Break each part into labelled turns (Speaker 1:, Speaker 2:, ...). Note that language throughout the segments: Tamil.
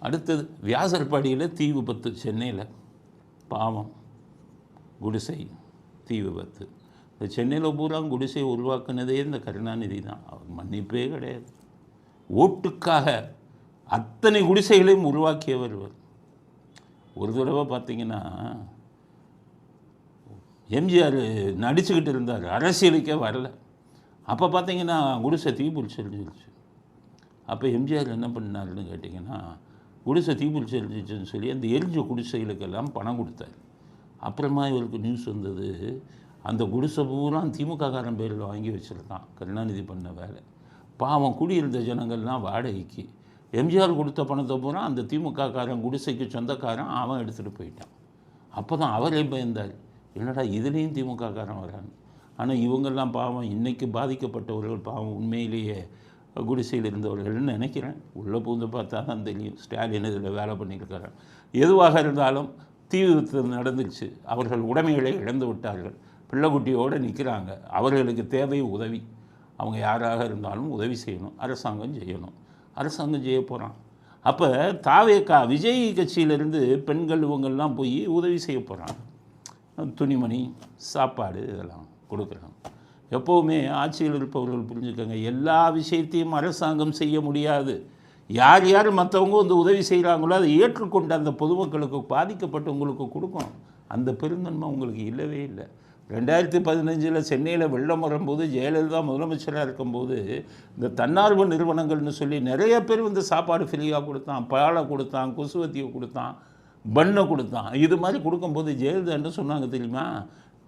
Speaker 1: அடுத்தது வியாசர்பாடியில் தீ விபத்து சென்னையில். பாவம், குடிசை தீ விபத்து. இந்த சென்னையில் பூரா குடிசை உருவாக்குனதே இந்த கருணாநிதி தான். அவர் மன்னிப்பே கிடையாது. ஓட்டுக்காக அத்தனை குடிசைகளையும் உருவாக்கியவர். ஒரு தடவை பார்த்தீங்கன்னா எம்ஜிஆர் நடிச்சுக்கிட்டு இருந்தார், அரசியலுக்கே வரல. அப்போ பார்த்தீங்கன்னா குடிசை தீப்பிடிச்சிருந்துச்சு. அப்போ எம்ஜிஆர் என்ன பண்ணாருன்னு கேட்டிங்கன்னா, குடிசை தீப்பிடிச்சிருந்துச்சுன்னு சொல்லி அந்த எரிஞ்ச குடிசைகளுக்கெல்லாம் பணம் கொடுத்தாரு. அப்புறமா இவருக்கு நியூஸ் வந்தது, அந்த குடிசை பூரா திமுககாரன் பேரில் வாங்கி வச்சுருக்கான். கருணாநிதி பண்ண வேலை. பாவம், குடியிருந்த ஜனங்கள்லாம் வாடகைக்கு. எம்ஜிஆர் கொடுத்த பணத்தை பூரா அந்த திமுககாரன் குடிசைக்கு சொந்தக்காரன் அவன் எடுத்துகிட்டு போயிட்டான். அப்போ தான் அவரே பயந்தார், என்னடா இதுலேயும் திமுககாரன் வரான்னு. ஆனால் இவங்கெல்லாம் பாவம், இன்றைக்கி பாதிக்கப்பட்டவர்கள் பாவம் உண்மையிலேயே குடிசையில் இருந்தவர்கள்னு நினைக்கிறேன். உள்ளே பூந்து பார்த்தா தான் தெரியும். ஸ்டாலின் இதில் வேலை பண்ணியிருக்கிறார். எதுவாக இருந்தாலும் தீ விபத்து நடந்துச்சு, அவர்கள் உடைமைகளை இழந்து விட்டார்கள், பிள்ளைக்குட்டியோடு நிற்கிறாங்க. அவர்களுக்கு தேவை உதவி. அவங்க யாராக இருந்தாலும் உதவி செய்யணும், அரசாங்கம் செய்யணும். அரசாங்கம் செய்ய போகிறான். அப்போ தாவேக்கா விஜய் கட்சியிலேருந்து பெண்கள் இவங்கள்லாம் போய் உதவி செய்ய போகிறாங்க. துணிமணி, சாப்பாடு இதெல்லாம் கொடுக்குறாங்க. எப்போவுமே ஆட்சியில் இருப்பவர்கள் புரிஞ்சுக்கோங்க, எல்லா விஷயத்தையும் அரசாங்கம் செய்ய முடியாது. யார் யார் மற்றவங்க வந்து உதவி செய்கிறாங்களோ அதை ஏற்றுக்கொண்டு அந்த பொதுமக்களுக்கு பாதிக்கப்பட்டவங்களுக்கு கொடுக்கணும். அந்த பெருந்தன்மை உங்களுக்கு இல்லவே இல்லை. 2015 சென்னையில் வெள்ளம் வரும்போது ஜெயலலிதா முதலமைச்சராக இருக்கும்போது இந்த தன்னார்வ நிறுவனங்கள்னு சொல்லி நிறைய பேர் வந்து சாப்பாடு ஃப்ரீயாக கொடுத்தான், பாலை கொடுத்தான், கொசுவத்தியை கொடுத்தான், பண்ணை கொடுத்தான். இது மாதிரி கொடுக்கும்போது ஜெயலலிதா என்ன சொன்னாங்க தெரியுமா,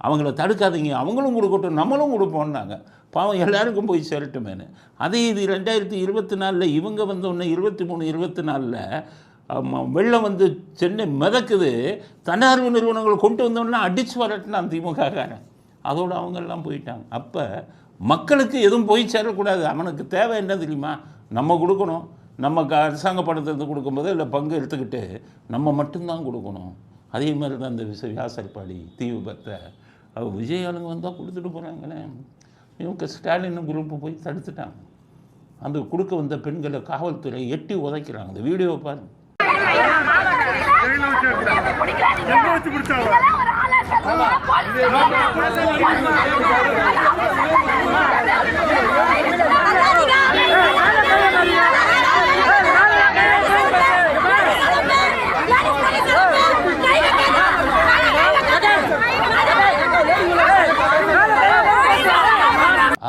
Speaker 1: அவங்கள தடுக்காதீங்க, அவங்களும் கொடுக்கட்டும், நம்மளும் கொடுப்போம்னாங்க. பாவம் எல்லாருக்கும் போய் சேரட்டுமேனு. அதே இது 2024 இவங்க வந்தோடனே 23, 24 வெள்ளம் வந்து சென்னை மிதக்குது. தன்னார்வ நிறுவனங்கள் கொண்டு வந்தோடனே அடித்து வரட்டினான் திமுககாரன். அதோடு அவங்கெல்லாம் போயிட்டாங்க. அப்போ மக்களுக்கு எதுவும் போய் சேரக்கூடாது. அவனுக்கு தேவை என்ன தெரியுமா, நம்ம கொடுக்கணும். நம்ம அரசாங்க பணத்தை கொடுக்கும்போது இல்லை பங்கு எடுத்துக்கிட்டு நம்ம மட்டும்தான் கொடுக்கணும். அதே மாதிரி தான் இந்த வியாசர்பாடி தீ விபத்தை விஜய் ஆளுங்க வந்தால் கொடுத்துட்டு போகிறாங்களே. இவங்க ஸ்டாலின் குரூப்பு போய் தடுத்துட்டாங்க. அந்த கொடுக்க வந்த பெண்களை காவல்துறை எட்டி உதைக்கிறாங்க. அந்த வீடியோவை பாருங்க.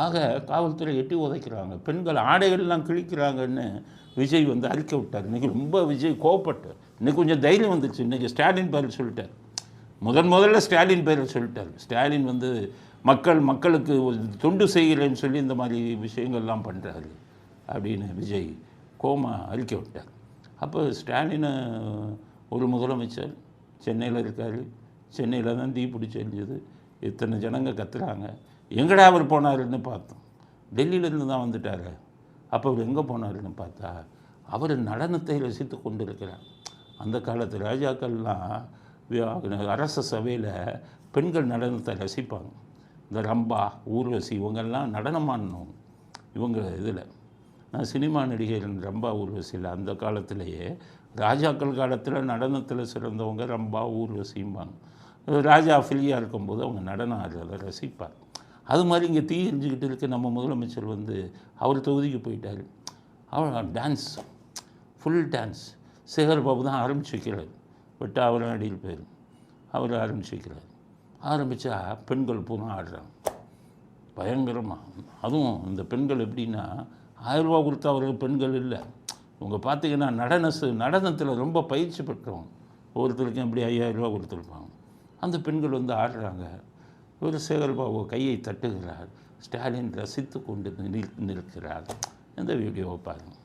Speaker 1: ஆக காவல்துறை எட்டி உதைக்கிறாங்க. பெண்கள் ஆடைகள்லாம் கிழிக்கிறாங்கன்னு விஜய் வந்து அறிக்கை விட்டார். இன்றைக்கி ரொம்ப விஜய் கோவப்பட்டார். இன்றைக்கி கொஞ்சம் தைரியம் வந்துச்சு. இன்றைக்கி ஸ்டாலின் பேரில் சொல்லிட்டார். முதல்ல ஸ்டாலின் பேரில் சொல்லிட்டார். ஸ்டாலின் வந்து மக்களுக்கு தொண்டு செய்கிறேன்னு சொல்லி இந்த மாதிரி விஷயங்கள்லாம் பண்ணுறாரு அப்படின்னு விஜய் கோமா அறிக்கை விட்டார். அப்போ ஸ்டாலினை ஒரு முதலமைச்சர் சென்னையில் இருக்கார். சென்னையில் தான் தீ பிடிச்சி எரிஞ்சது. இத்தனை ஜனங்க கத்துறாங்க. எங்கடா அவர் போனாருன்னு பார்த்தோம். டெல்லியிலேருந்து தான் வந்துட்டார். அப்போ அவர் எங்கே போனாருன்னு பார்த்தா அவர் நடனத்தை ரசித்து கொண்டு இருக்கிறார். அந்த காலத்து ராஜாக்கள்லாம் அரச சபையில் பெண்கள் நடனத்தை ரசிப்பாங்க. இந்த ரம்பா, ஊர்வசி இவங்கெல்லாம் நடனமானோம். இவங்க இதில் நான் சினிமா நடிகர் ரம்பா, ஊர்வசியில் அந்த காலத்திலேயே ராஜாக்கள் காலத்தில் நடனத்தில் சிறந்தவங்க ரம்பா, ஊர்வசிம்பாங்க. ராஜா ஃப்ரீயாக இருக்கும்போது அவங்க நடனம் ஆடுறதை ரசிப்பார். அது மாதிரி இங்கே தீ எரிஞ்சிக்கிட்டு இருக்க நம்ம முதலமைச்சர் வந்து அவர் தொகுதிக்கு போயிட்டார். அவர் dance, full dance. Sekar Babu தான் ஆரம்பித்து வைக்கிறார். பட் அவர் அடியில் போயிரு அவர் ஆரம்பித்து வைக்கிறார். ஆரம்பித்தா பெண்கள் பூரா ஆடுறாங்க பயங்கரமாக. அதுவும் இந்த பெண்கள் எப்படின்னா 1000 ரூபா கொடுத்தா அவர்கள் பெண்கள் இல்லை. இவங்க பார்த்தீங்கன்னா நடனத்தில் ரொம்ப பயிற்சி பெற்றவங்க. ஒவ்வொருத்தருக்கும் எப்படி 5000 ரூபா கொடுத்துருப்பாங்க. அந்த பெண்கள் வந்து ஆடுறாங்க. ஒரு சேகர்பாபு கையை தட்டுகிறார். ஸ்டாலின் ரசித்து கொண்டு நிற்கிறார். இந்த வீடியோவை பாருங்கள்.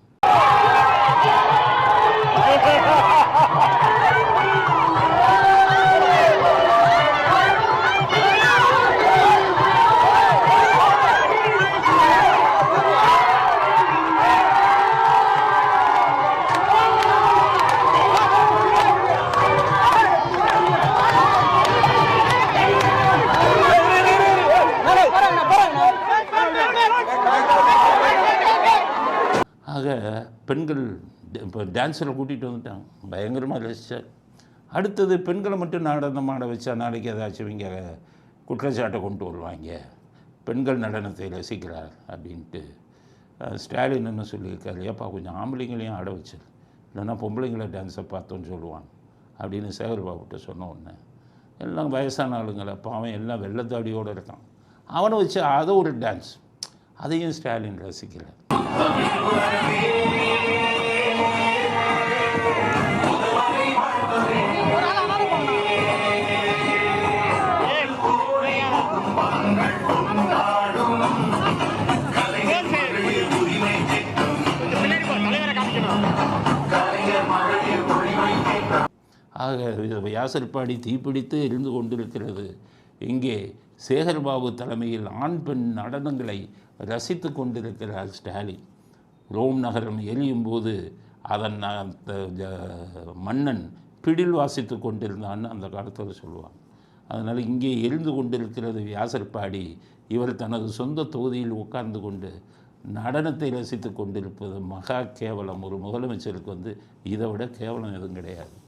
Speaker 1: ஆக பெண்கள் இப்போ டான்ஸில் கூட்டிகிட்டு வந்துட்டாங்க, பயங்கரமாக ரசித்தார். அடுத்தது பெண்களை மட்டும் நடனம் ஆட வச்சா நாளைக்கு ஏதாச்சும் இங்கே குற்றச்சாட்டை கொண்டு வருவாங்க, பெண்கள் நடனத்தை ரசிக்கிறார் அப்படின்ட்டு. ஸ்டாலின் என்ன சொல்லியிருக்காரு, ஏப்பா கொஞ்சம் ஆம்பளைங்களையும் ஆட வச்சிரு, இல்லைன்னா பொம்பளைங்களை டான்ஸை பார்த்தோன்னு சொல்லுவாங்க அப்படின்னு சேகர்பாபுட்ட சொன்ன உடனே எல்லாம் வயசான ஆளுங்களை பாவம் எல்லாம் வெள்ளத்தாடியோடு இருக்கான், அவனை வச்சு அதை ஒரு டான்ஸ், அதையும் ஸ்டாலின் ரசிக்கிறார். ஆக வியாசர்பாடி தீப்பிடித்து எரிந்து கொண்டிருக்கிறது. இங்கே சேகர்பாபு தலைமையில் ஆண் பெண் நடனங்களை ரசித்து கொண்டிருக்கிறார் ஸ்டாலின். ரோம் நகரம் எரியும் போது அதன் மன்னன் பிடில் வாசித்து கொண்டிருந்தான்னு அந்த காலத்தில் சொல்லுவாங்க. அதனால் இங்கே எரிந்து கொண்டிருக்கிறது வியாசர்பாடி. இவர் தனது சொந்த தொகுதியில் உட்கார்ந்து கொண்டு நடனத்தை ரசித்து கொண்டிருப்பது மகா கேவலம். ஒரு முதலமைச்சருக்கு இதை விட கேவலம் எதுவும் கிடையாது.